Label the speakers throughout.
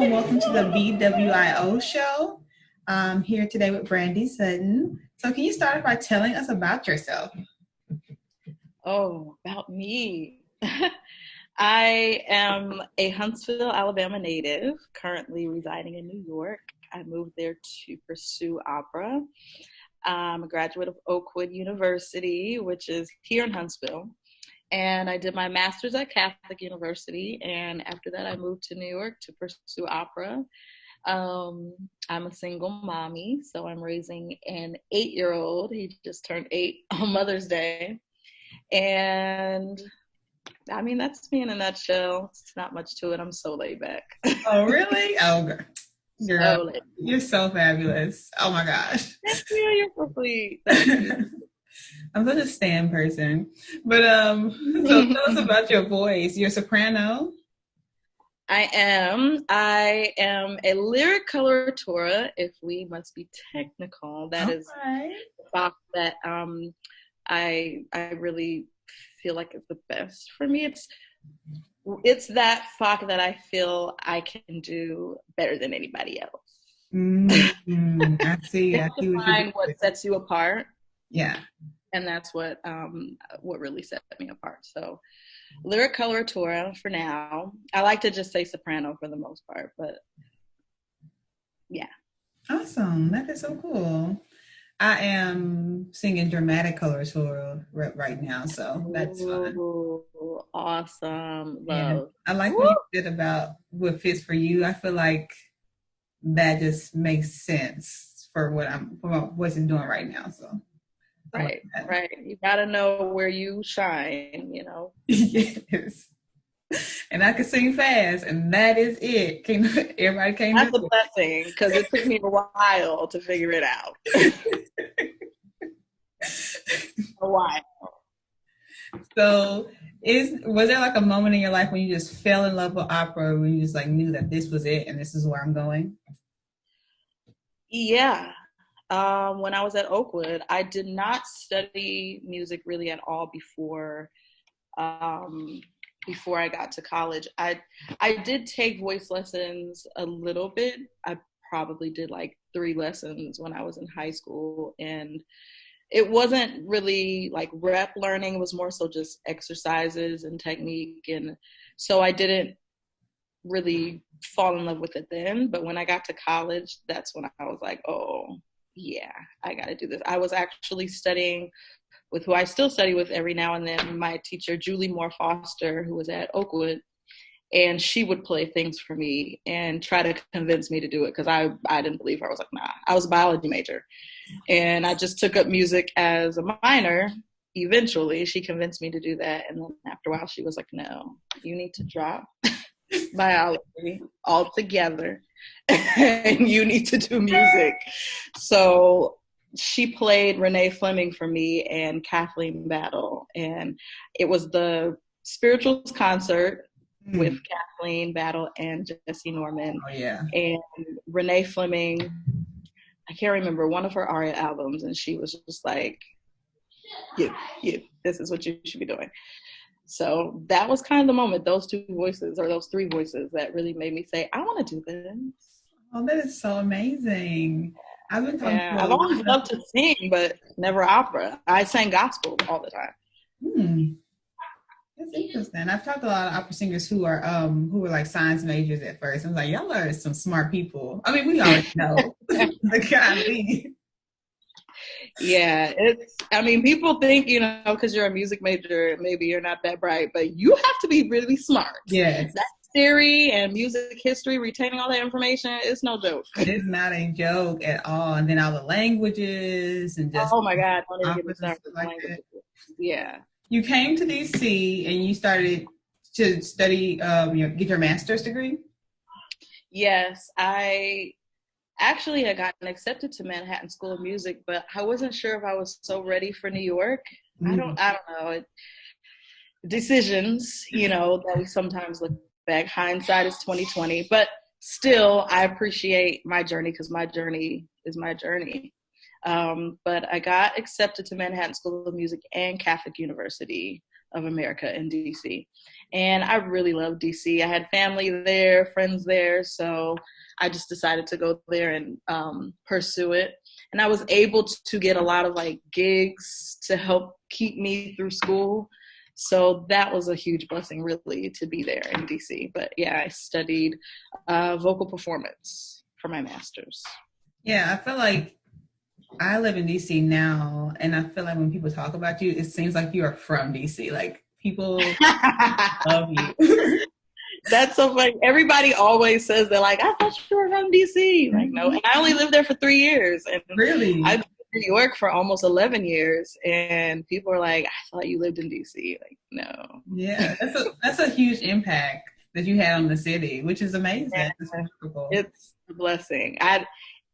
Speaker 1: and welcome to the BWIO show. I'm here today with Brandie Sutton. So can you start by telling us about yourself?
Speaker 2: Oh, about me. I am a Huntsville, Alabama native, currently residing in New York. I moved there to pursue opera. I'm a graduate of Oakwood University, which is here in Huntsville. And I did my master's at Catholic University. And after that, I moved to New York to pursue opera. I'm a single mommy, so I'm raising an 8-year-old. He just turned 8 on Mother's Day. And I mean, that's me in a nutshell. It's not much to it. I'm so laid back.
Speaker 1: Oh, really? Oh, girl,
Speaker 2: So
Speaker 1: you're so fabulous. Oh my gosh.
Speaker 2: Thank you. You're so sweet. Thank you.
Speaker 1: I'm such a stan person. But so tell us about your voice. You're a soprano?
Speaker 2: I am a lyric coloratura, if we must be technical. That is the box that I really feel like is the best for me. It's that FOC that I feel I can do better than anybody else.
Speaker 1: I see. I see
Speaker 2: what sets you apart.
Speaker 1: Yeah.
Speaker 2: And that's what really set me apart. So lyric coloratura for now. I like to just say soprano for the most part, but yeah.
Speaker 1: Awesome. That is so cool. I am singing dramatic coloratura right now, so that's fun.
Speaker 2: Awesome. Love.
Speaker 1: Yeah. I like what you said about what fits for you. I feel like that just makes sense for what I'm doing right now. So
Speaker 2: right. You gotta know where you shine, you know.
Speaker 1: Yes. And I can sing fast, and that is it. Everybody came.
Speaker 2: That's a blessing, because it took me a while to figure it out. A while.
Speaker 1: So, was there like a moment in your life when you just fell in love with opera, when you just like knew that this was it and this is where I'm going?
Speaker 2: Yeah. When I was at Oakwood, I did not study music really at all before I got to college. I did take voice lessons a little bit. I probably did like 3 lessons when I was in high school, and it wasn't really like rep learning. It was more so just exercises and technique. And so I didn't really fall in love with it then. But when I got to college, that's when I was like, oh, yeah, I got to do this. I was actually studying with who I still study with every now and then, my teacher, Julie Moore Foster, who was at Oakwood. And she would play things for me and try to convince me to do it, because I didn't believe her. I was like, nah. I was a biology major. And I just took up music as a minor. Eventually, she convinced me to do that. And then after a while, she was like, no, you need to drop biology altogether and you need to do music. So she played Renee Fleming for me and Kathleen Battle. And it was the spirituals concert with Kathleen Battle and Jesse Norman.
Speaker 1: Oh, yeah.
Speaker 2: And Renee Fleming, I can't remember, one of her aria albums, and she was just like, yeah, this is what you should be doing. So that was kind of the moment, those 2 voices, or those 3 voices, that really made me say, I want to do this.
Speaker 1: Oh, that is so amazing. I've
Speaker 2: always loved to sing, but never opera. I sang gospel all the time.
Speaker 1: That's interesting. I've talked to a lot of opera singers who were like science majors at first. I'm like, y'all are some smart people. I mean, we already know the kind of thing.
Speaker 2: Yeah, people think, because you're a music major, maybe you're not that bright, but you have to be really smart.
Speaker 1: Yes.
Speaker 2: That theory and music history, retaining all that information, it's no joke.
Speaker 1: It is not a joke at all. And then all the languages and just.
Speaker 2: Oh my God, don't even get me started with languages. Yeah.
Speaker 1: You came to DC and you started to study, get your master's degree?
Speaker 2: Yes, I actually had gotten accepted to Manhattan School of Music, but I wasn't sure if I was so ready for New York. I don't know. Decisions, that we sometimes look back. Hindsight is 2020, but still, I appreciate my journey, because my journey is my journey. But I got accepted to Manhattan School of Music and Catholic University of America in DC. And I really love DC. I had family there, friends there, so I just decided to go there and pursue it. And I was able to get a lot of like gigs to help keep me through school. So that was a huge blessing, really, to be there in DC. But yeah, I studied vocal performance for my master's.
Speaker 1: Yeah, I feel like I live in DC now, and I feel like when people talk about you, it seems like you are from DC. Like people love you.
Speaker 2: That's so funny. Everybody always says they're like, I thought you were from DC. Like, no. And I only lived there for 3 years. And
Speaker 1: really?
Speaker 2: I've been in New York for almost 11 years. And people are like, I thought you lived in DC. Like, no.
Speaker 1: Yeah, that's a huge impact that you had on the city, which is amazing.
Speaker 2: Yeah,
Speaker 1: it's
Speaker 2: a blessing.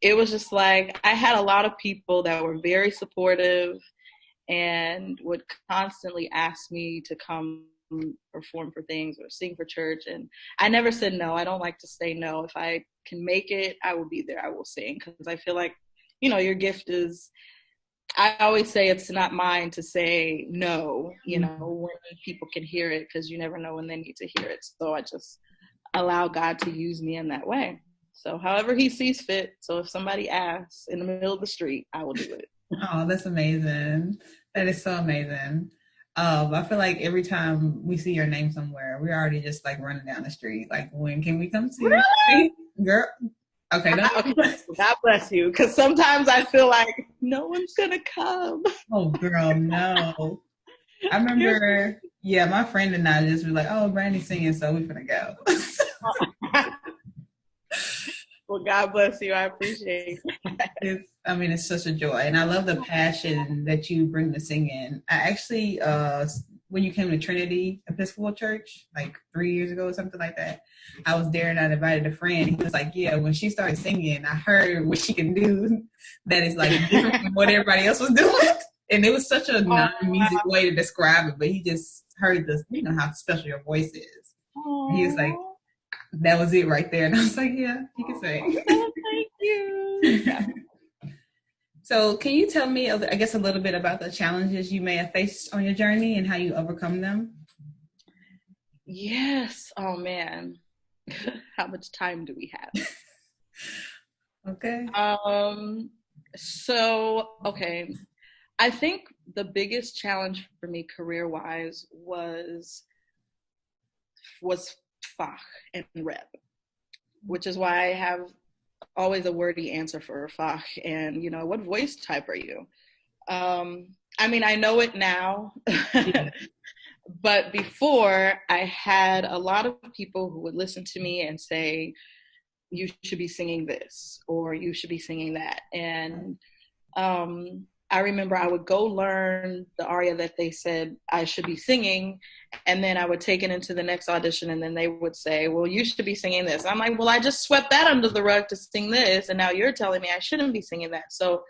Speaker 2: It was just like, I had a lot of people that were very supportive and would constantly ask me to come perform for things or sing for church, and I never said no. I don't like to say no. If I can make it, I will be there. I will sing, because I feel like, your gift is, I always say, it's not mine to say no, when people can hear it, because you never know when they need to hear it. So I just allow God to use me in that way. So however he sees fit. So if somebody asks in the middle of the street, I will do it.
Speaker 1: Oh, that's amazing. That is so amazing. I feel like every time we see your name somewhere, we're already just like running down the street. Like, when can we come see you? Girl. Okay.
Speaker 2: God bless you. Because sometimes I feel like no one's going to come.
Speaker 1: Oh, girl, no. I remember, my friend and I just were like, oh, Brandie's singing, so we're going to go.
Speaker 2: Well, God bless you. I appreciate it.
Speaker 1: It's such a joy. And I love the passion that you bring to singing. I actually, when you came to Trinity Episcopal Church, like 3 years ago or something like that, I was there and I invited a friend. He was like, yeah, when she started singing, I heard what she can do that is like different from what everybody else was doing. And it was such a non-music way to describe it, but he just heard this, how special your voice is. And he was like, that was it right there. And I was like, yeah, you can sing.
Speaker 2: Oh, thank you.
Speaker 1: So can you tell me, I guess, a little bit about the challenges you may have faced on your journey and how you overcome them?
Speaker 2: Yes. Oh, man. How much time do we have?
Speaker 1: Okay.
Speaker 2: Okay. I think the biggest challenge for me career-wise was Fach and rep, which is why I have always a wordy answer for Fach. And, what voice type are you? I know it now, but before, I had a lot of people who would listen to me and say, you should be singing this, or you should be singing that. And I remember I would go learn the aria that they said I should be singing, and then I would take it into the next audition, and then they would say, well, you should be singing this. I'm like, well, I just swept that under the rug to sing this, and now you're telling me I shouldn't be singing that. So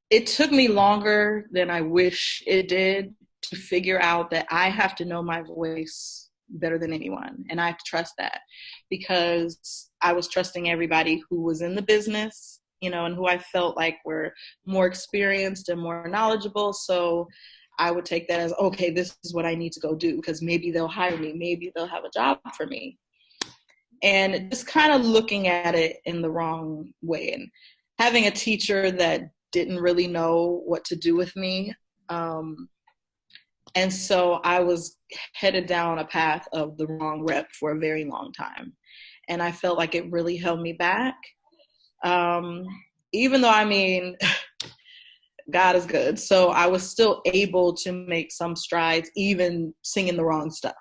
Speaker 2: it took me longer than I wish it did to figure out that I have to know my voice better than anyone, and I have to trust that, because I was trusting everybody who was in the business, and who I felt like were more experienced and more knowledgeable. So I would take that as, okay, this is what I need to go do, because maybe they'll hire me. Maybe they'll have a job for me. And just kind of looking at it in the wrong way, and having a teacher that didn't really know what to do with me. And so I was headed down a path of the wrong rep for a very long time. And I felt like it really held me back. Even though, God is good. So I was still able to make some strides, even singing the wrong stuff.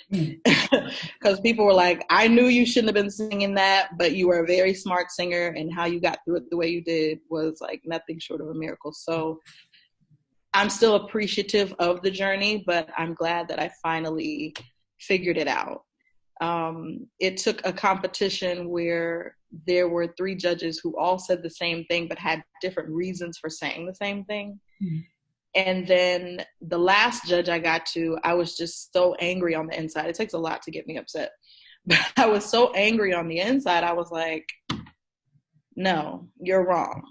Speaker 2: Because people were like, I knew you shouldn't have been singing that, but you were a very smart singer, and how you got through it the way you did was like nothing short of a miracle. So I'm still appreciative of the journey, but I'm glad that I finally figured it out. It took a competition where there were 3 judges who all said the same thing, but had different reasons for saying the same thing. Mm-hmm. And then the last judge I got to, I was just so angry on the inside. It takes a lot to get me upset. But I was so angry on the inside, I was like, no, you're wrong.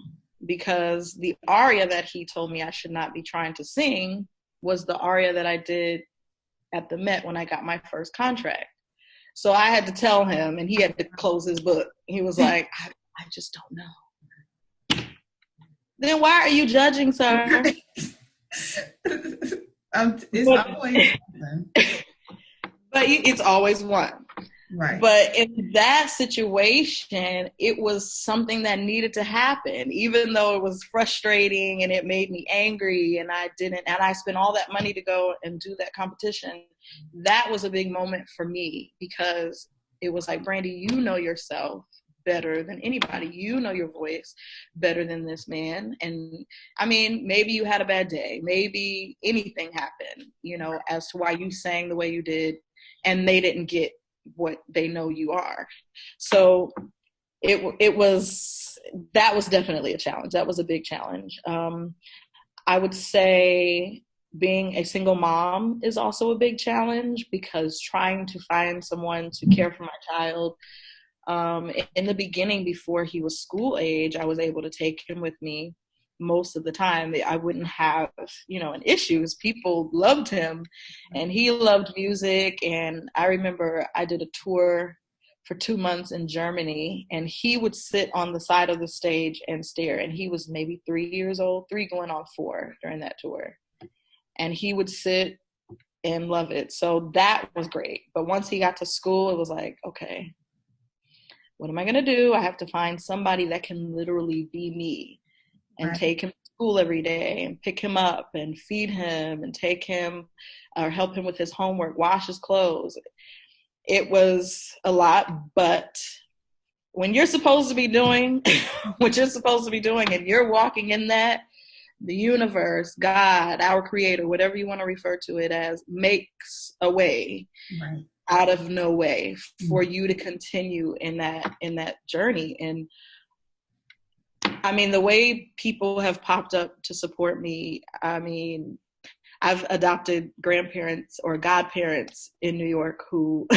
Speaker 2: Because the aria that he told me I should not be trying to sing was the aria that I did at the Met when I got my first contract. So I had to tell him, and he had to close his book. He was like, I just don't know. Then why are you judging, sir?
Speaker 1: It's always one.
Speaker 2: But it's always one.
Speaker 1: Right.
Speaker 2: But in that situation, it was something that needed to happen, even though it was frustrating and it made me angry, and I spent all that money to go and do that competition. That was a big moment for me, because it was like, Brandie, you know yourself better than anybody. You know your voice better than this man. And I mean, maybe you had a bad day. Maybe anything happened, as to why you sang the way you did, and they didn't get what they know you are. So that was definitely a challenge. That was a big challenge. I would say being a single mom is also a big challenge, because trying to find someone to care for my child, in the beginning, before he was school age, I was able to take him with me most of the time. I wouldn't have, an issue. People loved him, and he loved music. And I remember I did a tour for 2 months in Germany, and he would sit on the side of the stage and stare. And he was maybe 3 years old, 3 going on 4 during that tour. And he would sit and love it. So that was great. But once he got to school, it was like, okay, what am I going to do? I have to find somebody that can literally be me, and take him to school every day, and pick him up and feed him, and take him or help him with his homework, wash his clothes. It was a lot, but when you're supposed to be doing what you're supposed to be doing, and you're walking in that, the universe, God, our creator, whatever you want to refer to it as, makes a way out of no way for you to continue in that journey. And I mean, the way people have popped up to support me, I mean, I've adopted grandparents or godparents in New York who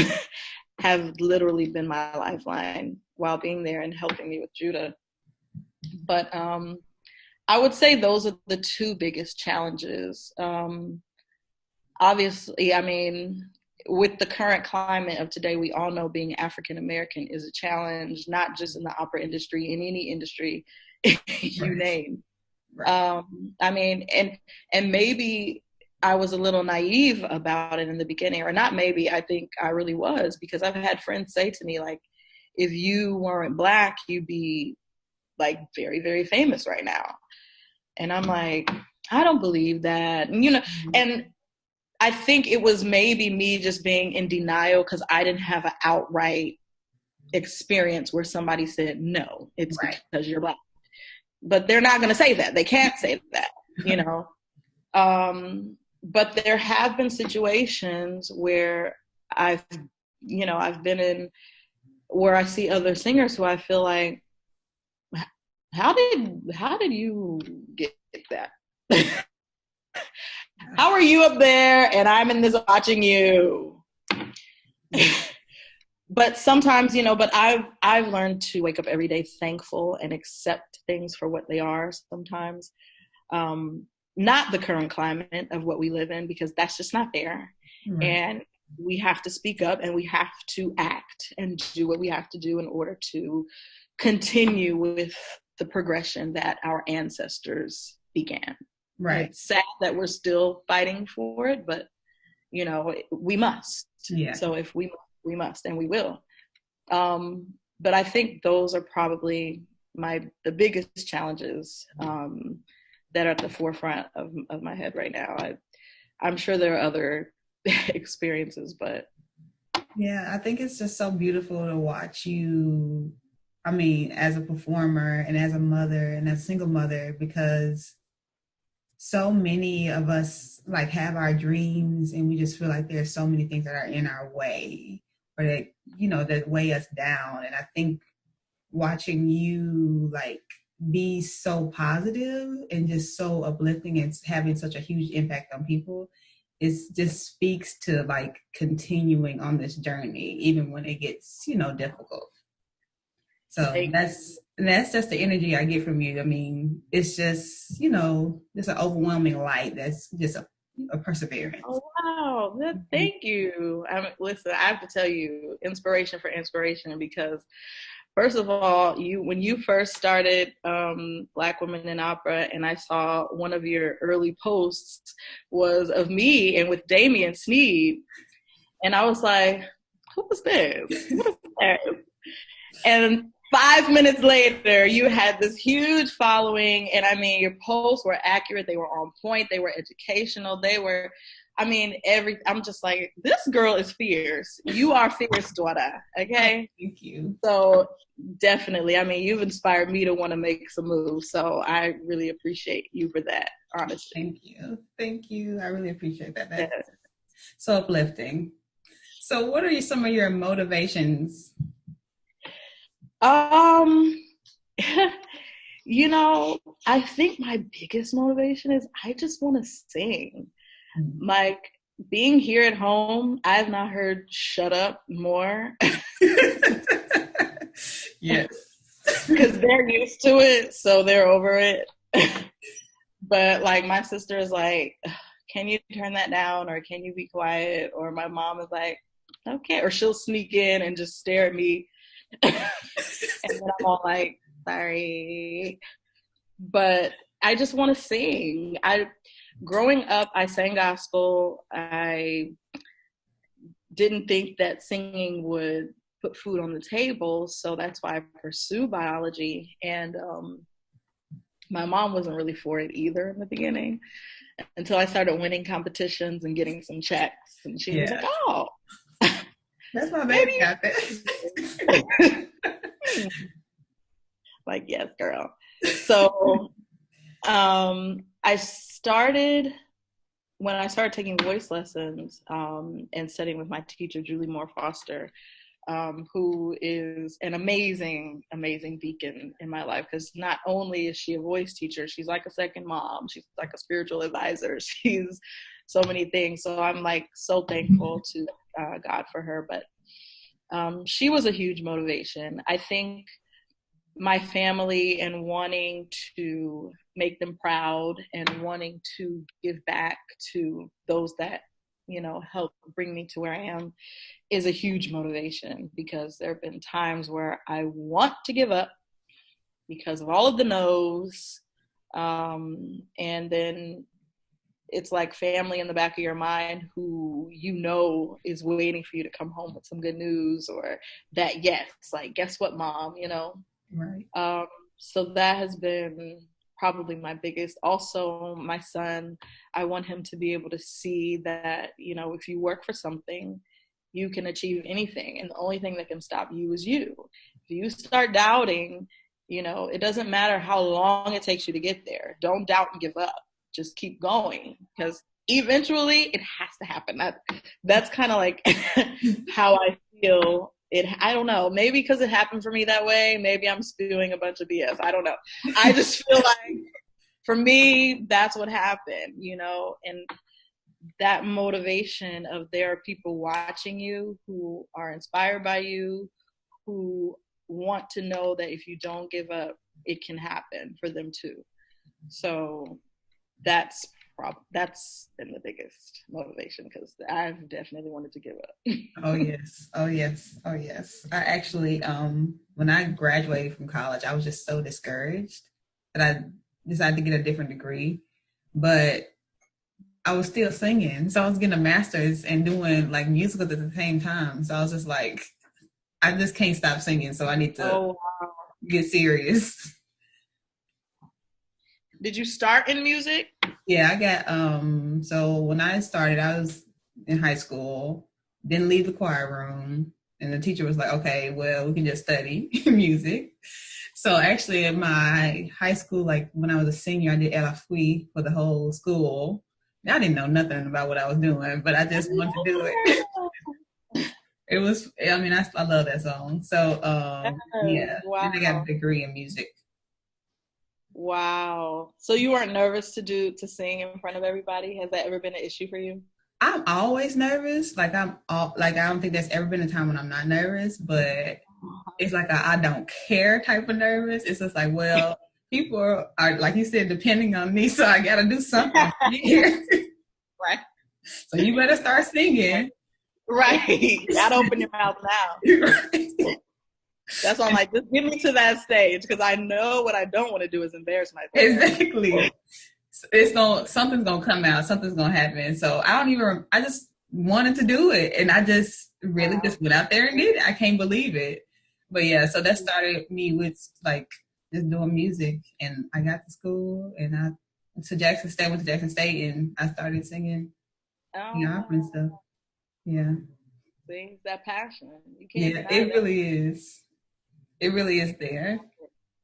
Speaker 2: have literally been my lifeline while being there and helping me with Judah. But I would say those are the 2 biggest challenges. Obviously, I mean, with the current climate of today, we all know being African American is a challenge, not just in the opera industry, in any industry you name. I mean, and maybe I was a little naive about it in the beginning, or not maybe, I think I really was, because I've had friends say to me, like, if you weren't Black, you'd be like very, very famous right now. And I'm like, I don't believe that. And I think it was maybe me just being in denial, because I didn't have an outright experience where somebody said, no, it's because you're Black. But they're not going to say that. They can't say that, But there have been situations where I've been in, where I see other singers who I feel like, how did you get that? How are you up there and I'm in this watching you? But sometimes, but I've learned to wake up every day thankful and accept things for what they are sometimes. Not the current climate of what we live in, because that's just not there. And we have to speak up, and we have to act and do what we have to do in order to continue with the progression that our ancestors began. Right. It's sad that we're still fighting for it, but we must. Yeah. So if we must, and we will. But I think those are probably the biggest challenges that are at the forefront of my head right now. I'm sure there are other experiences, but
Speaker 1: yeah, I think it's just so beautiful to watch you. I mean, as a performer and as a mother and as a single mother, because so many of us like have our dreams, and we just feel like there's so many things that are in our way, or that that weigh us down. And I think watching you like be so positive and just so uplifting and having such a huge impact on people, it just speaks to like continuing on this journey even when it gets difficult. So that's just the energy I get from you. I mean, it's just, it's an overwhelming light that's just a perseverance.
Speaker 2: Oh wow! Thank you. Listen, I have to tell you, inspiration for inspiration, because first of all, when you first started Black Women in Opera, and I saw one of your early posts was of me and with Damian Sneed, and I was like, "Who was this? What is that?" And 5 minutes later, you had this huge following, and I mean, your posts were accurate. They were on point. They were educational. They were, I mean, I'm just like, this girl is fierce. You are fierce, daughter. Okay.
Speaker 1: Thank you.
Speaker 2: So definitely, I mean, you've inspired me to want to make some moves. So I really appreciate you for that, honestly.
Speaker 1: Thank you. Thank you. I really appreciate that. That's so uplifting. So what are some of your motivations?
Speaker 2: You know, I think my biggest motivation is I just want to sing. Mm-hmm. Like, being here at home, I have not heard "shut up" more.
Speaker 1: Yes.
Speaker 2: Because they're used to it, so they're over it. But like, my sister is like, "Can you turn that down?" or "Can you be quiet?" Or my mom is like, "Okay," or she'll sneak in and just stare at me. And then I'm all like, sorry. But I just want to sing. Growing up, I sang gospel. I didn't think that singing would put food on the table, so that's why I pursued biology. And my mom wasn't really for it either in the beginning, until I started winning competitions and getting some checks. And she was like, "Oh,
Speaker 1: that's my baby got that."
Speaker 2: Like, yes, girl. So I started, when I started taking voice lessons and studying with my teacher, Julie Moore Foster, who is an amazing, amazing beacon in my life, because not only is she a voice teacher, she's like a second mom. She's like a spiritual advisor. She's so many things. So I'm like so thankful to God for her. But she was a huge motivation. I think my family, and wanting to make them proud and wanting to give back to those that, you know, helped bring me to where I am, is a huge motivation, because there have been times where I want to give up because of all of the no's. And then it's like family in the back of your mind who, you know, is waiting for you to come home with some good news, or that yes, like, guess what, mom, you know?
Speaker 1: Right.
Speaker 2: So that has been probably my biggest. Also, my son, I want him to be able to see that, you know, if you work for something, you can achieve anything. And the only thing that can stop you is you. If you start doubting, you know, it doesn't matter how long it takes you to get there. Don't doubt and give up. Just keep going, because eventually it has to happen. That's kind of like how I feel. I don't know, maybe because it happened for me that way. Maybe I'm spewing a bunch of BS. I don't know. I just feel like for me, that's what happened, you know, and that motivation of there are people watching you who are inspired by you, who want to know that if you don't give up, it can happen for them too. So that's been the biggest motivation, because I've definitely wanted to give up.
Speaker 1: Oh yes. I actually, when I graduated from college, I was just so discouraged that I decided to get a different degree, but I was still singing. So I was getting a master's and doing like musicals at the same time. So I was just like, I just can't stop singing. So I need to get serious.
Speaker 2: Did you start in music?
Speaker 1: Yeah, I got, so when I started, I was in high school, didn't leave the choir room. And the teacher was like, okay, well, we can just study music. So actually in my high school, like when I was a senior, I did El Afui for the whole school. I didn't know nothing about what I was doing, but I just wanted to do it. It was, I mean, I love that song. So, yeah,
Speaker 2: wow.
Speaker 1: Then I got a degree in music.
Speaker 2: Wow. So you weren't nervous to sing in front of everybody? Has that ever been an issue for you?
Speaker 1: I'm always nervous. Like I don't think there's ever been a time when I'm not nervous, but it's like I don't care type of nervous. It's just like, well, people are, like you said, depending on me, so I got to do something here.
Speaker 2: Right.
Speaker 1: So you better start singing.
Speaker 2: Right. Gotta open your mouth now. That's why I'm like, just get me to that stage, because I know what I don't want to do is embarrass myself.
Speaker 1: Exactly. Something's gonna come out, something's gonna happen. So I just wanted to do it, and I just really just went out there and did it. I can't believe it. But yeah, so that started me with like just doing music, and I got to school, and I went to Jackson State, and I started singing, opera and stuff. Yeah.
Speaker 2: See, that passion. You can't
Speaker 1: Yeah,
Speaker 2: deny
Speaker 1: it
Speaker 2: that.
Speaker 1: really is. It really is there.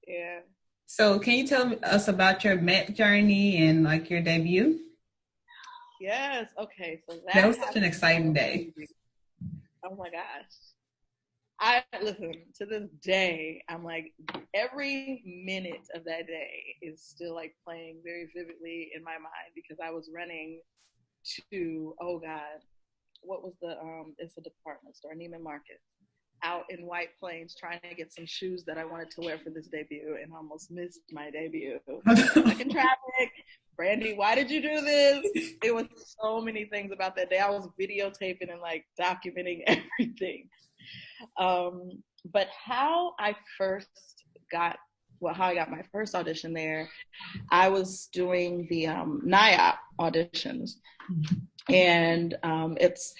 Speaker 2: Yeah.
Speaker 1: So can you tell us about your Met journey and like your debut?
Speaker 2: Yes. Okay. So
Speaker 1: That was such an exciting day.
Speaker 2: Oh my gosh. I listen to this day. I'm like, every minute of that day is still like playing very vividly in my mind, because I was running to, oh God, what was it's a department store, Neiman Marcus, out in White Plains, trying to get some shoes that I wanted to wear for this debut, and almost missed my debut. Stuck in traffic. Brandie, why did you do this? It was so many things about that day. I was videotaping and like documenting everything. But how I got my first audition there, I was doing the NIOP auditions, and it's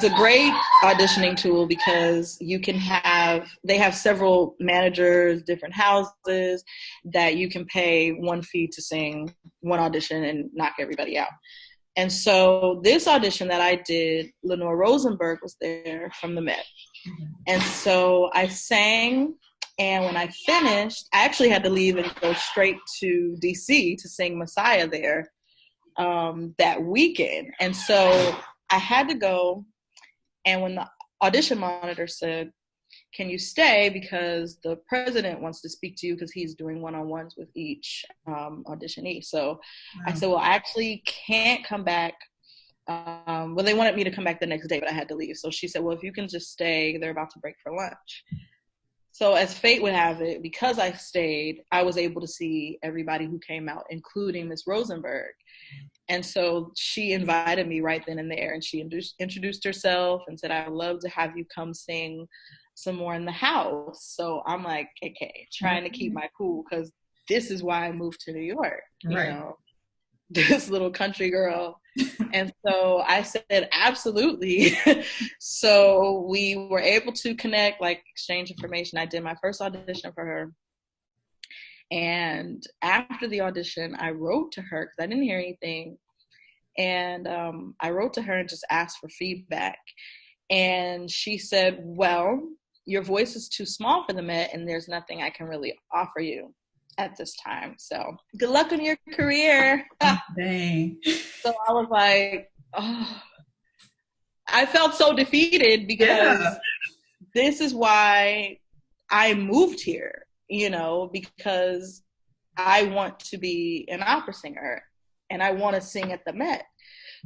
Speaker 2: a great auditioning tool, because they have several managers, different houses that you can pay one fee to sing one audition and knock everybody out. And so this audition that I did, Lenore Rosenberg was there from the Met. And so I sang, and when I finished, I actually had to leave and go straight to DC to sing Messiah there that weekend. And so I had to go, and when the audition monitor said, "Can you stay, because the president wants to speak to you, because he's doing one-on-ones with each auditionee." So I said, well, I actually can't come back. Well, they wanted me to come back the next day, but I had to leave. So she said, well, if you can just stay, they're about to break for lunch. So as fate would have it, because I stayed, I was able to see everybody who came out, including Miss Rosenberg. And so she invited me right then and there, and she introduced herself and said, "I would love to have you come sing some more in the house." So I'm like, okay, trying to keep my cool, because this is why I moved to New York, you know, this little country girl. And so I said, absolutely. So we were able to connect, like exchange information. I did my first audition for her. And after the audition, I wrote to her, because I didn't hear anything. And I wrote to her and just asked for feedback. And she said, well, your voice is too small for the Met, and there's nothing I can really offer you at this time. So good luck on your career.
Speaker 1: Dang.
Speaker 2: So I was like, oh, I felt so defeated, because this is why I moved here, you know, because I want to be an opera singer and I want to sing at the Met.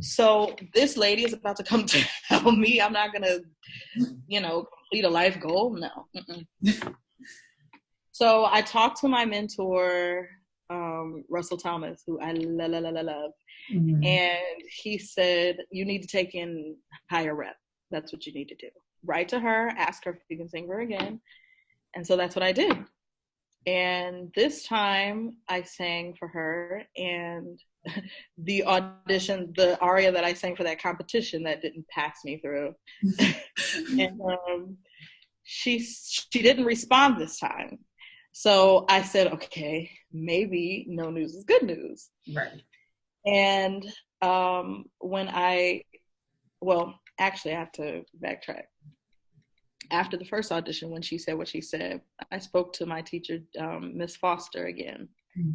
Speaker 2: So this lady is about to come tell me I'm not going to, you know, complete a life goal. No. So I talked to my mentor, Russell Thomas, who I love. Mm-hmm. And he said, you need to take in higher rep. That's what you need to do. Write to her, ask her if you can sing her again. And so that's what I did. And this time I sang for her, and the audition, the aria that I sang for that competition that didn't pass me through. And she didn't respond this time. So I said, okay, maybe no news is good news.
Speaker 1: Right.
Speaker 2: And actually I have to backtrack. After the first audition, when she said what she said, I spoke to my teacher, Miss Foster, again. Mm-hmm.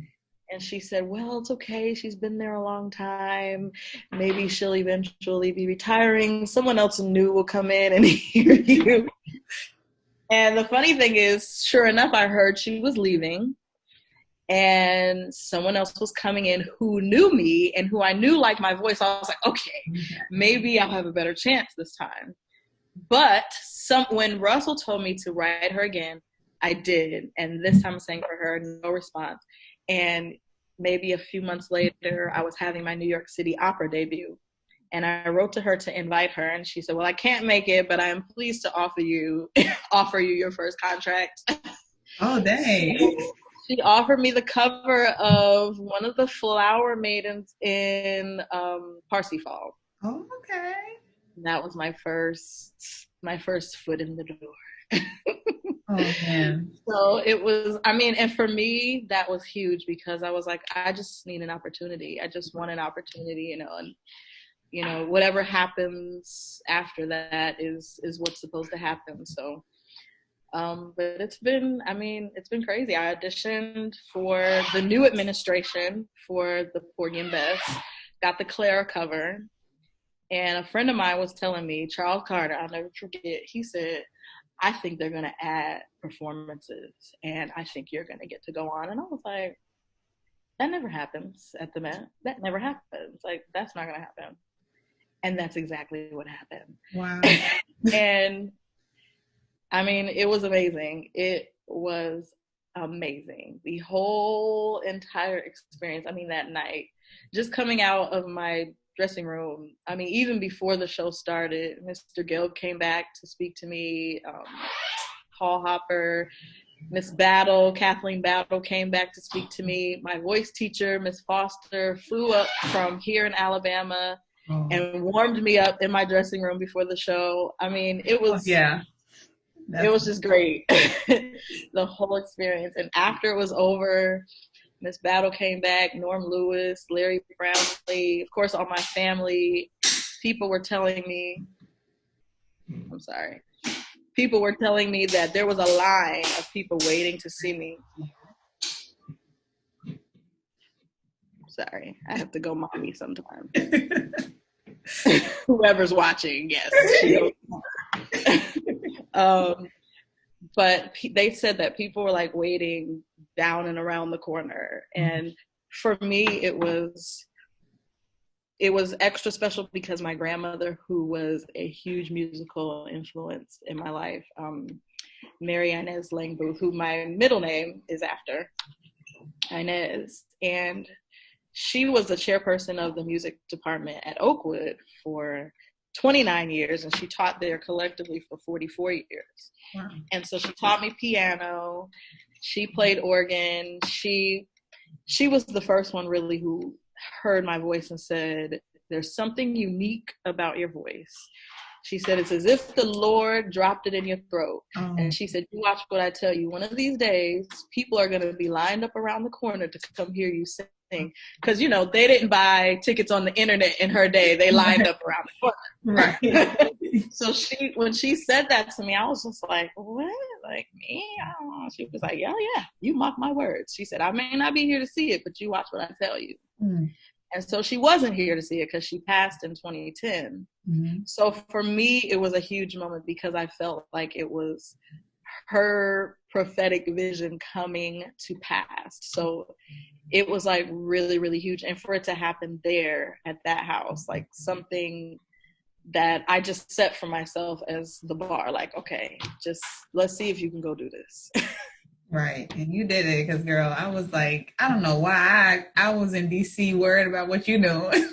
Speaker 2: And she said, well, it's okay. She's been there a long time. Maybe she'll eventually be retiring. Someone else new will come in and hear you. And the funny thing is, sure enough, I heard she was leaving. And someone else was coming in who knew me and who I knew liked my voice. I was like, okay, maybe I'll have a better chance this time. But when Russell told me to write her again, I did. And this time I sang for her, no response. And maybe a few months later, I was having my New York City opera debut. And I wrote to her to invite her, and she said, well, I can't make it, but I am pleased to offer you your first contract.
Speaker 1: Oh, dang.
Speaker 2: So she offered me the cover of one of the Flower Maidens in Parsifal.
Speaker 1: Oh, okay.
Speaker 2: And that was my first foot in the door.
Speaker 1: Oh, man.
Speaker 2: So it was, I mean, and for me, that was huge because I was like, I just need an opportunity. I just want an opportunity, and whatever happens after that is what's supposed to happen. So, but it's been crazy. I auditioned for the new administration for the Porgy and Bess, got the Clara cover, and a friend of mine was telling me, Charles Carter, I'll never forget, he said, I think they're going to add performances, and I think you're going to get to go on. And I was like, that never happens at the Met. That never happens. Like, that's not going to happen. And that's exactly what happened.
Speaker 1: Wow.
Speaker 2: And I mean, it was amazing. It was amazing. The whole entire experience. I mean, that night, just coming out of my dressing room, I mean, even before the show started, Mr. Gill came back to speak to me. Paul Hopper, Kathleen Battle came back to speak to me. My voice teacher, Miss Foster, flew up from here in Alabama and warmed me up in my dressing room before the show. I mean, it was it was just great, the whole experience. And after it was over, Miss Battle came back, Norm Lewis, Larry Brownlee, of course, all my family. People were telling me that there was a line of people waiting to see me. Sorry, I have to go mommy sometime. Whoever's watching, yes. But they said that people were like waiting down and around the corner. And for me, it was extra special because my grandmother, who was a huge musical influence in my life, Mary Inez Langbooth, who my middle name is after, Inez, and she was the chairperson of the music department at Oakwood for 29 years, and she taught there collectively for 44 years. Wow. And so she taught me piano. She played organ. She was the first one really who heard my voice and said, there's something unique about your voice. She said, it's as if the Lord dropped it in your throat. Oh. And she said, you watch what I tell you. One of these days, people are going to be lined up around the corner to come hear you sing. Because, they didn't buy tickets on the internet in her day. They lined up around the corner. Right. So when she said that to me, I was just like, what? Like, me? I don't know. She was like, yeah, you mock my words. She said, I may not be here to see it, but you watch what I tell you. Mm. And so she wasn't here to see it because she passed in 2010. Mm-hmm. So for me, it was a huge moment because I felt like it was her prophetic vision coming to pass. So it was like really, really huge. And for it to happen there at that house, like something that I just set for myself as the bar, like, okay, just let's see if you can go do this.
Speaker 1: Right. And you did it because, girl, I was like, I don't know why I was in D.C. worried about what you doing.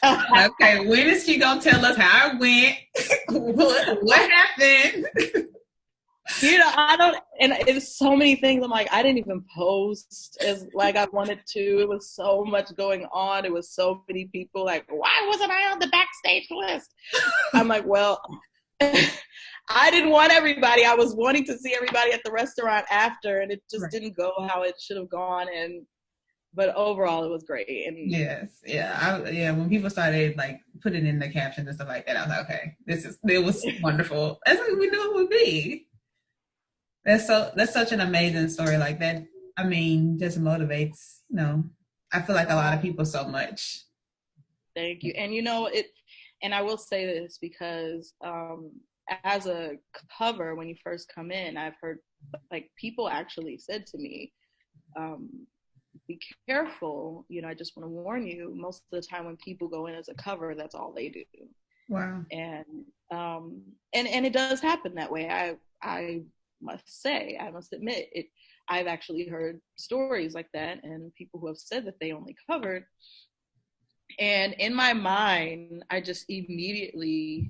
Speaker 1: Okay, when is she going to tell us how it went? what happened?
Speaker 2: I don't, and it's so many things. I'm like, I didn't even post as like I wanted to. It was so much going on. It was so many people like, why wasn't I on the backstage list? I'm like, well, I didn't want everybody. I was wanting to see everybody at the restaurant after, and it just didn't go how it should have gone. But overall, it was great. And
Speaker 1: yes, when people started like putting in the captions and stuff like that, I was like, okay, it was wonderful. That's what we knew it would be. That's such an amazing story. Like that, I mean, just motivates. I feel like a lot of people so much.
Speaker 2: Thank you. And it. And I will say this because as a cover, when you first come in, I've heard like people actually said to me, be careful, I just want to warn you, most of the time when people go in as a cover, that's all they do.
Speaker 1: Wow.
Speaker 2: And it does happen that way. I must admit it. I've actually heard stories like that, and people who have said that they only covered, And in my mind, I just immediately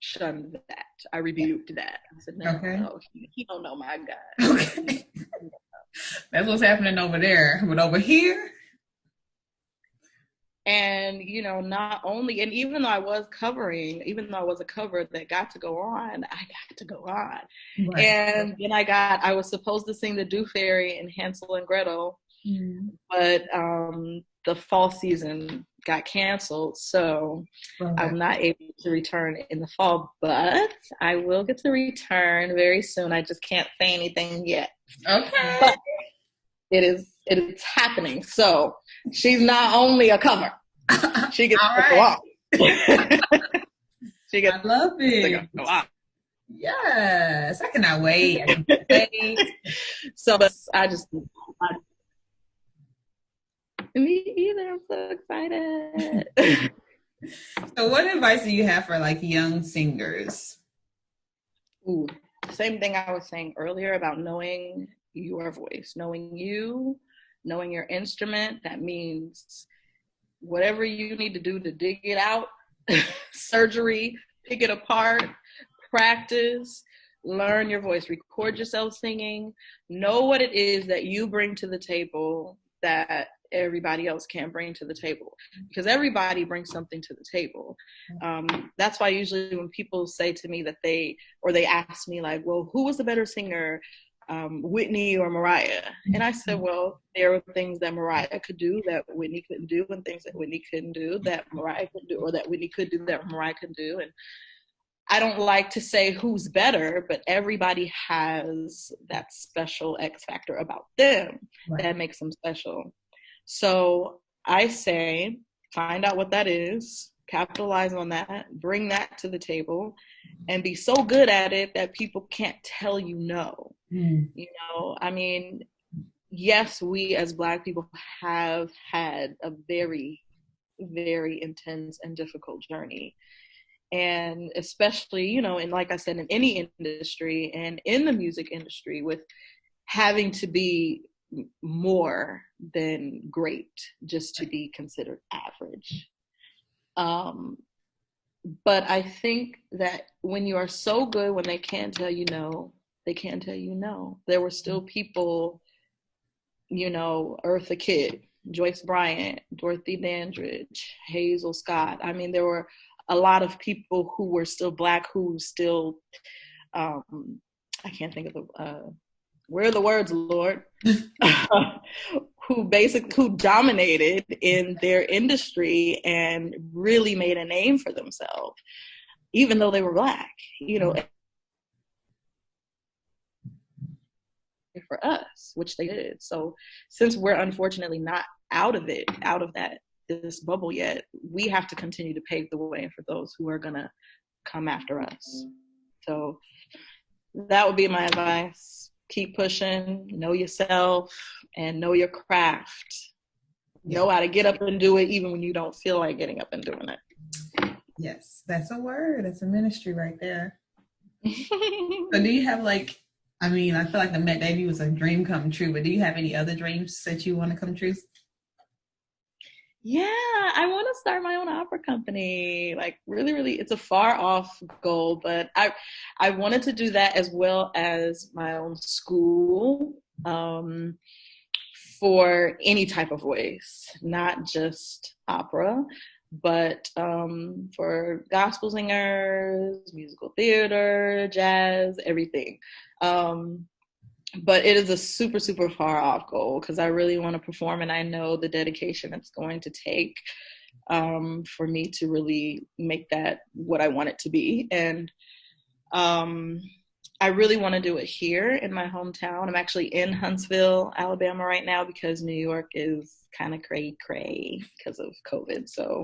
Speaker 2: shunned that. I rebuked that. I said, no, he don't know my God.
Speaker 1: Okay. That's what's happening over there. But over here.
Speaker 2: And, not only, and even though I was a cover that got to go on, I got to go on. Right. And then I was supposed to sing the Dew Fairy in Hansel and Gretel, but the fall season got canceled, so I'm not able to return in the fall, but I will get to return very soon. I just can't say anything yet.
Speaker 1: Okay.
Speaker 2: But it's happening. So she's not only a cover. She gets to go on.
Speaker 1: I love it.
Speaker 2: Go on.
Speaker 1: Yes. I cannot wait.
Speaker 2: So but me either. I'm so excited.
Speaker 1: So what advice do you have for like young singers?
Speaker 2: Ooh, same thing I was saying earlier about knowing your voice, knowing your instrument. That means whatever you need to do to dig it out, surgery, pick it apart, practice, learn your voice, record yourself singing, know what it is that you bring to the table that everybody else can't bring to the table, because everybody brings something to the table. That's why usually when people say to me that they ask me like, well, who was the better singer, Whitney or Mariah? And I said, well, there were things that Mariah could do that Whitney couldn't do, and things that Whitney couldn't do that Mariah could do, or that Whitney could do that Mariah couldn't do. And I don't like to say who's better, but everybody has that special X factor about them that makes them special. So I say, find out what that is, capitalize on that, bring that to the table, and be so good at it that people can't tell you no. I mean, yes, we as Black people have had a very, very intense and difficult journey. And especially, and like I said, in any industry and in the music industry, with having to be more than great just to be considered average. But I think that when you are so good, when they can't tell you no, they can't tell you no. There were still people, Eartha Kitt, Joyce Bryant, Dorothy Dandridge, Hazel Scott. I mean, there were a lot of people who were still Black, who still, I can't think of where are the words, Lord? who dominated in their industry and really made a name for themselves, even though they were Black, for us, which they did. So since we're unfortunately not out of this bubble yet, we have to continue to pave the way for those who are gonna come after us. So that would be my advice. Keep pushing, know yourself, and know your craft. Know how to get up and do it even when you don't feel like getting up and doing it.
Speaker 1: Yes, that's a word. That's a ministry right there. So do you have I feel like the Met debut was a dream come true, but do you have any other dreams that you want to come true?
Speaker 2: Yeah, I want to start my own opera company. Like really, really, it's a far off goal, but I wanted to do that as well as my own school for any type of voice, not just opera, but for gospel singers, musical theater, jazz, everything. But it is a super, super far off goal because I really want to perform, and I know the dedication it's going to take for me to really make that what I want it to be. And I really want to do it here in my hometown. I'm actually in Huntsville, Alabama right now because New York is kind of cray because of COVID. So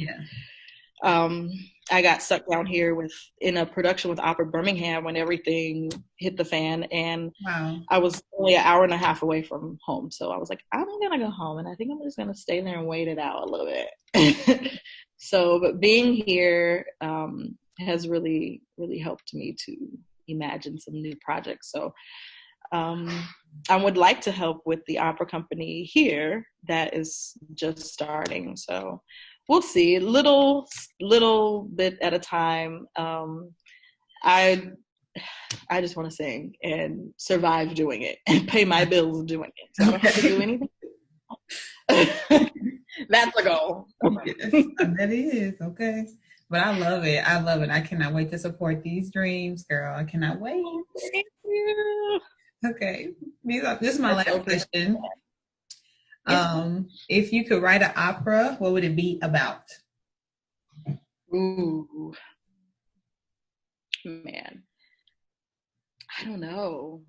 Speaker 2: I got stuck down here in a production with Opera Birmingham when everything hit the fan, and I was only an hour and a half away from home. So I was like, I'm gonna go home, and I think I'm just gonna stay there and wait it out a little bit. But being here has really, really helped me to imagine some new projects. So I would like to help with the opera company here that is just starting. So we'll see. Little bit at a time. I just want to sing and survive doing it and pay my bills doing it. So I don't have to do anything. That's the goal.
Speaker 1: Yes, that is okay. But I love it. I love it. I cannot wait to support these dreams, girl. I cannot wait.
Speaker 2: Thank you.
Speaker 1: Okay. This is my last question. If you could write an opera, what would it be about?
Speaker 2: Ooh. Man. I don't know.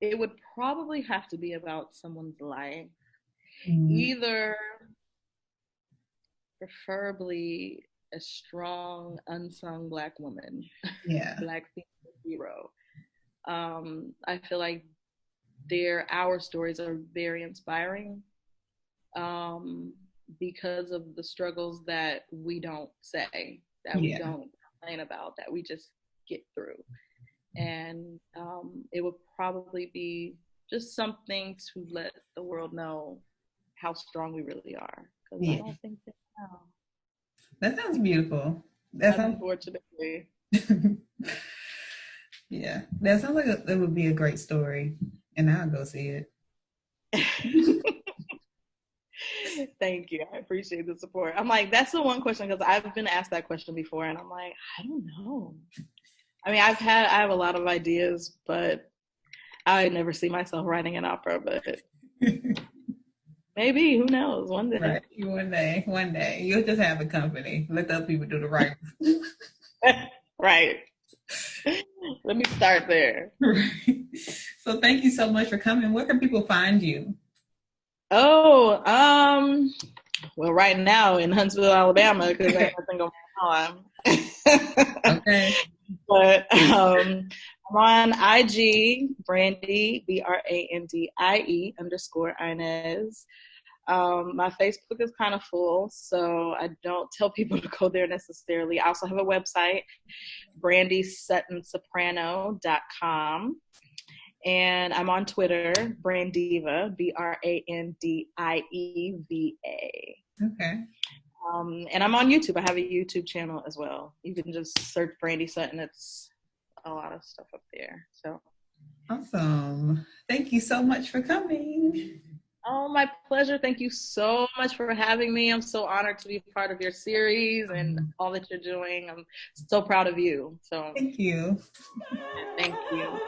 Speaker 2: It would probably have to be about someone's life. Mm-hmm. Either preferably a strong, unsung Black woman.
Speaker 1: Yeah.
Speaker 2: Black female hero. I feel like our stories are very inspiring because of the struggles that we don't say, that we don't complain about, that we just get through. And it would probably be just something to let the world know how strong we really are. Because I don't think they know.
Speaker 1: That sounds beautiful.
Speaker 2: Unfortunately.
Speaker 1: Yeah, that sounds like it would be a great story, and I'll go see it.
Speaker 2: Thank you. I appreciate the support. I'm like, that's the one question, because I've been asked that question before, and I'm like, I don't know. I mean, I have a lot of ideas, but I never see myself writing an opera, but maybe, who knows, one day.
Speaker 1: Right. One day. You'll just have a company. Let the other people do the writing.
Speaker 2: Right. Let me start there.
Speaker 1: Right. So thank you so much for coming. Where can people find you?
Speaker 2: Oh, well, right now in Huntsville, Alabama, because I have nothing going on.
Speaker 1: Okay.
Speaker 2: But I'm on IG, Brandie, BRANDIE _Inez. My Facebook is kind of full, so I don't tell people to go there necessarily. I also have a website, brandiesuttonsoprano.com. And I'm on Twitter, Brandiva, BRANDIEVA.
Speaker 1: Okay.
Speaker 2: And I'm on YouTube. I have a YouTube channel as well. You can just search Brandie Sutton. It's a lot of stuff up there. So
Speaker 1: awesome. Thank you so much for coming.
Speaker 2: Oh, my pleasure. Thank you so much for having me. I'm so honored to be part of your series and all that you're doing. I'm so proud of you. So
Speaker 1: thank you.
Speaker 2: Thank you.